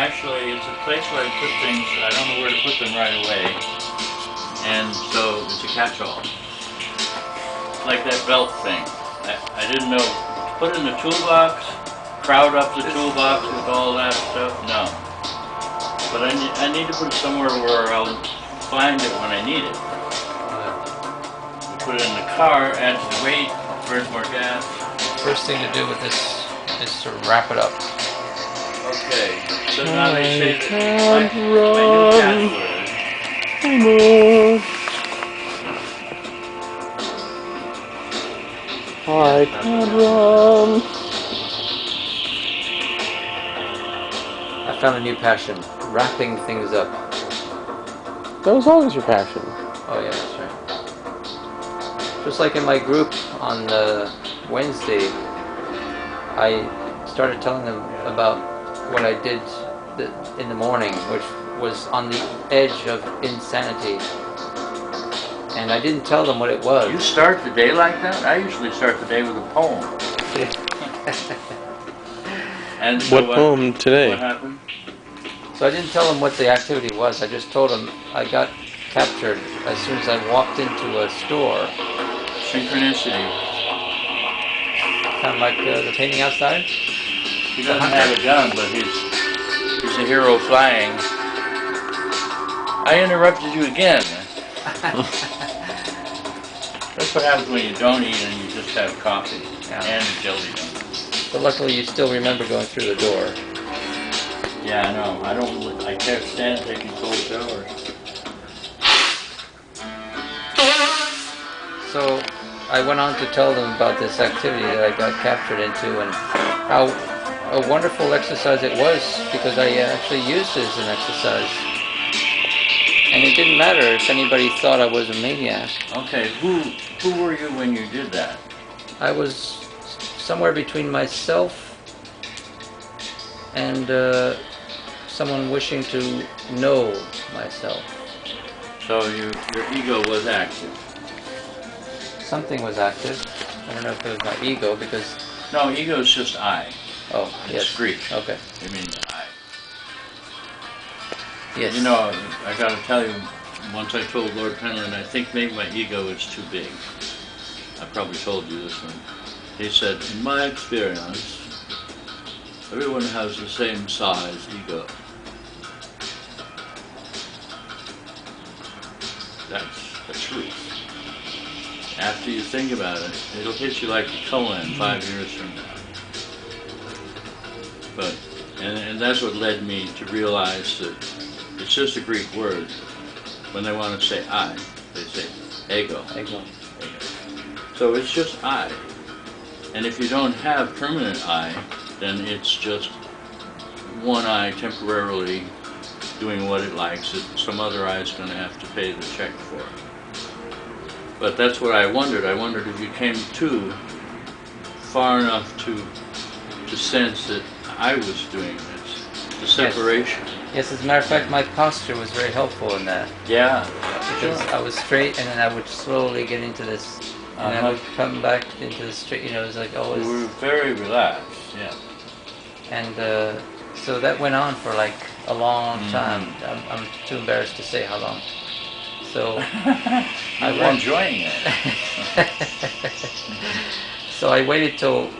actually, it's a place where I put things. I don't know where to put them right away, and so it's a catch-all. Like that belt thing. I didn't know. Put it in the toolbox, crowd up the toolbox with all that stuff. No. But I need to put it somewhere where I'll find it when I need it. You put it in the car, adds the weight, burns more gas. First thing to do with this is to wrap it up. Okay. So now they say that my new catchword. I can't run. I found a new passion, wrapping things up. That was always your passion. Oh yeah, that's right. Just like in my group on Wednesday, I started telling them about what I did in the morning, which was on the edge of insanity. And I didn't tell them what it was. You start the day like that? I usually start the day with a poem. And so what poem today? What happened? So I didn't tell them what the activity was. I just told them I got captured as soon as I walked into a store. Synchronicity. Kind of like the painting outside. He doesn't have a gun, but he's a hero flying. I interrupted you again. That's what happens when you don't eat and you just have coffee and a jelly donut. But luckily you still remember going through the door. Yeah, I know. I can't stand taking cold showers. So I went on to tell them about this activity that I got captured into and how a wonderful exercise it was, because I actually used it as an exercise. And it didn't matter if anybody thought I was a maniac. Okay, who were you when you did that? I was somewhere between myself and someone wishing to know myself. So your ego was active. Something was active. I don't know if it was my ego, because... No, ego is just I. Oh, it's yes. Greek. Okay. It means I. Yes. You know, I got to tell you, once I told Lord Penland, I think maybe my ego is too big. I probably told you this one. He said, in my experience, everyone has the same size ego. That's the truth. After you think about it, it'll hit you like a koan 5 years from now. But, and that's what led me to realize that it's just a Greek word. When they want to say I, they say ego. Ego. So it's just I. And if you don't have permanent I, then it's just one eye temporarily doing what it likes that some other eye is going to have to pay the check for. But that's what I wondered. I wondered if you came too far enough to sense that I was doing this, the separation. Yes, as a matter of fact, my posture was very helpful in that. Yeah. Because I was straight, and then I would slowly get into this, and I would come back into the straight, you know, it was like always... We were very relaxed, yeah. And so that went on for like a long time. I'm too embarrassed to say how long. So I was enjoying it. So I waited till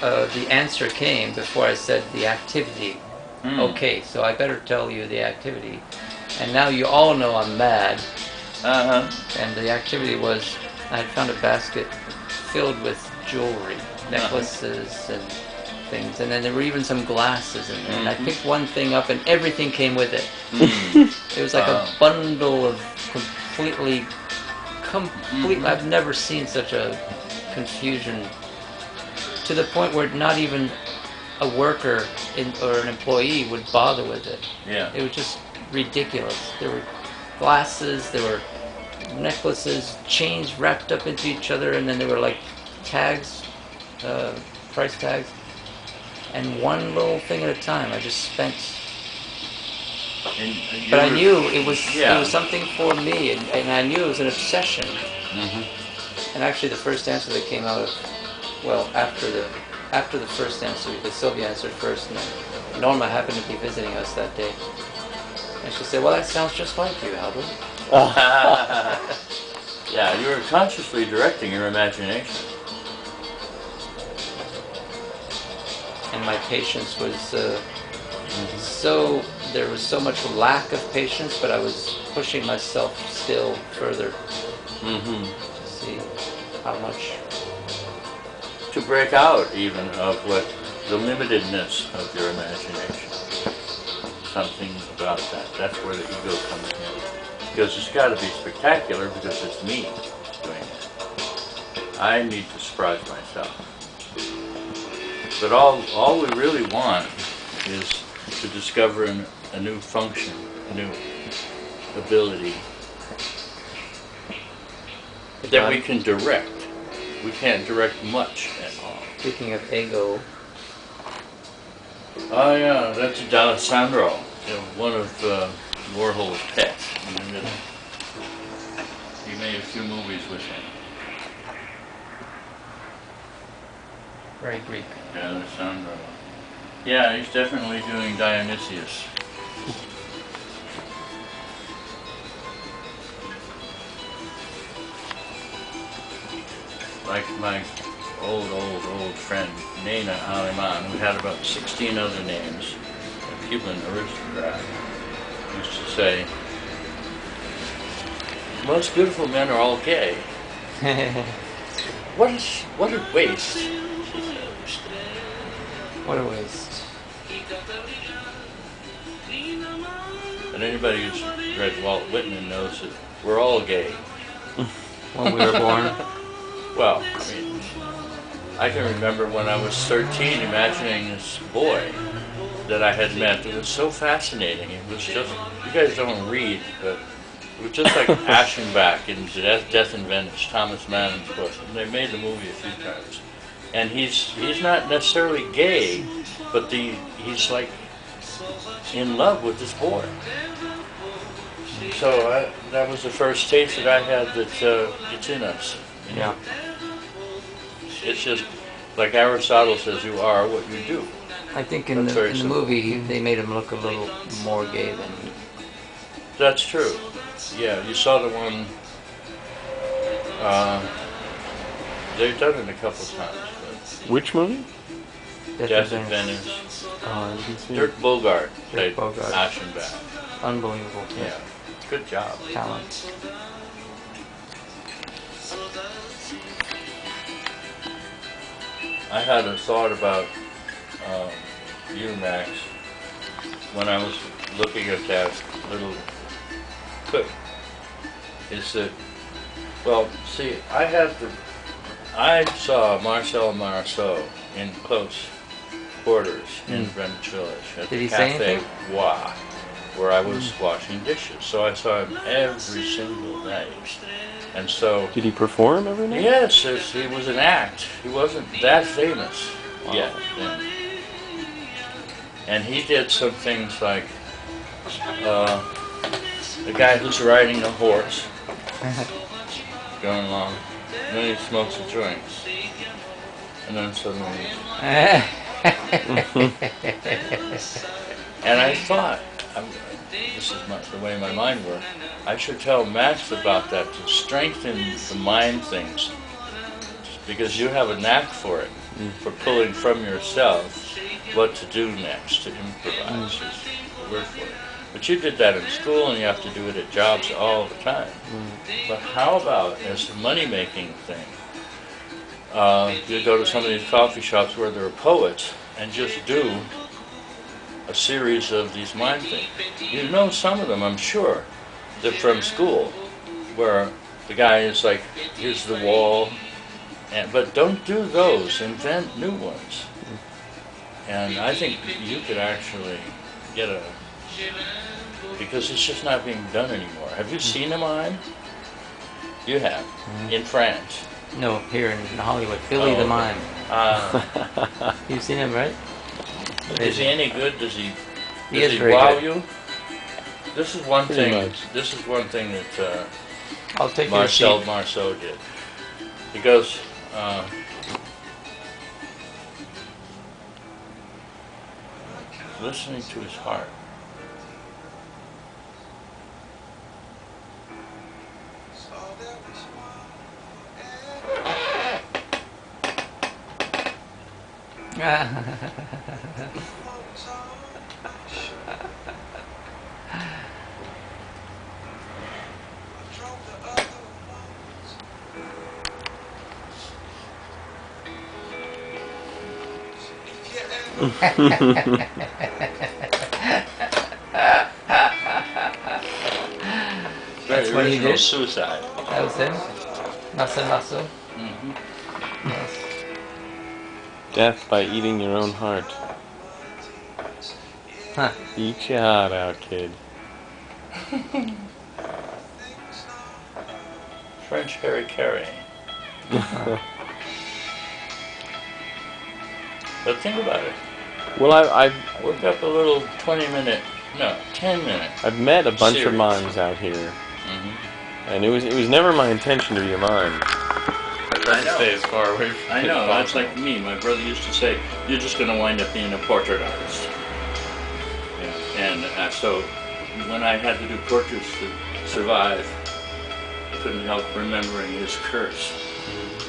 the answer came before I said the activity. Okay, so I better tell you the activity. And now you all know I'm mad. And the activity was, I had found a basket filled with jewelry, necklaces and things, and then there were even some glasses in there. And I picked one thing up, and everything came with it. It was like a bundle of complete. I've never seen such a confusion, to the point where not even a worker or an employee would bother with it. Yeah. It was just ridiculous. There were glasses, there were necklaces, chains wrapped up into each other, and then there were like tags, price tags, and one little thing at a time. I just spent. But I knew it was something for me, and I knew it was an obsession. And actually, the first answer that came out of, well, after the first answer, because Sylvia answered first, and then Norma happened to be visiting us that day. And she said, well, that sounds just like you, Halldor. Yeah, you were consciously directing your imagination. And my patience was there was so much lack of patience, but I was pushing myself still further Mm-hmm. to see how much. To break out even of what the limitedness of your imagination. Something about that. That's where the ego comes in. Because it's got to be spectacular because it's me doing it. I need to surprise myself. But all we really want is to discover a new function, a new ability that we can direct. We can't direct much at all. Speaking of ego, Oh yeah, that's D'Alessandro, one of Warhol's pets. He made a few movies with him. very Greek. D'Alessandro. Yeah, he's definitely doing Dionysius. Like my old friend, Nena Aleman, who had about 16 other names, a Cuban aristocrat, used to say, most beautiful men are all gay. What a waste, she said. What a waste. And anybody who's read Walt Whitman knows that we're all gay. When we were born. Well, I mean, I can remember when I was 13 imagining this boy that I had met. It was so fascinating. It was just, you guys don't read, but it was just like Aschenbach in Death in Venice, Thomas Mann's book. And they made the movie a few times. And he's not necessarily gay, but he's like in love with this boy. So that was the first taste that I had that it's in us. You know? Yeah. It's just like Aristotle says, you are what you do. I think in the movie they made him look a little more gay than he. That's true. Yeah, you saw the one. They've done it a couple of times. Which movie? Death in Venice. Oh, I didn't see Dirk it. Bogarde played Bogarde. Aschenbach. Unbelievable. Yeah, good job. Talent. I had a thought about you, Max, when I was looking at that little clip. Is that, well, see, I saw Marcel Marceau in close quarters in Greenwich Village at Did the he say Cafe anything? Bois, where I was washing dishes. So I saw him every single night. And so, Did he perform every night? yes, he was an act. He wasn't that famous yet then. And he did some things like the guy who's riding a horse, going along, and then he smokes a joint. And then suddenly and I thought, this is the way my mind works, I should tell Max about that to strengthen the mind things, because you have a knack for it, for pulling from yourself what to do next, to improvise is the word for it. But you did that in school, and you have to do it at jobs all the time. But how about as a money-making thing, you go to some of these coffee shops where there are poets and just do a series of these mind things. You know some of them, I'm sure, that from school, where the guy is like, here's the wall, but don't do those, invent new ones. And I think you could actually get because it's just not being done anymore. Have you seen a mime? You have, in France. No, here in Hollywood, Billy the Mime. You've seen him, right? Is he any good? Does he is very wow good. you? This is one Pretty thing. much. This is one thing that I'll take your Marcel seat. Marceau did. He goes, listening to his heart. That's what he Original did? Suicide. That was him? Masu. Mm-hmm. Yes. Death by eating your own heart. Huh. Eat your heart out, kid. French Harry Carey. But think about it. Well, I've Work up a little 20-minute, no, 10-minute. I've met a bunch of Series. mimes out here, Mm-hmm. and it was never my intention to be a mime. I know. Stay as far away from I it know, as that's possible. like me. My brother used to say, you're just going to wind up being a portrait artist. Yeah. And so when I had to do portraits to survive, I couldn't help remembering his curse.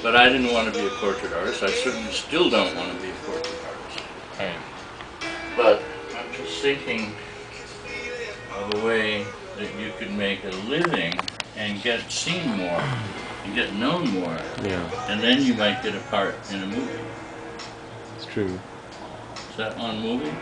But I didn't want to be a portrait artist. I certainly still don't want to be a portrait artist. Right. But I'm just thinking of a way that you could make a living and get seen more and get known more. Yeah, And then you might get a part in a movie. it's true. Is that on movie?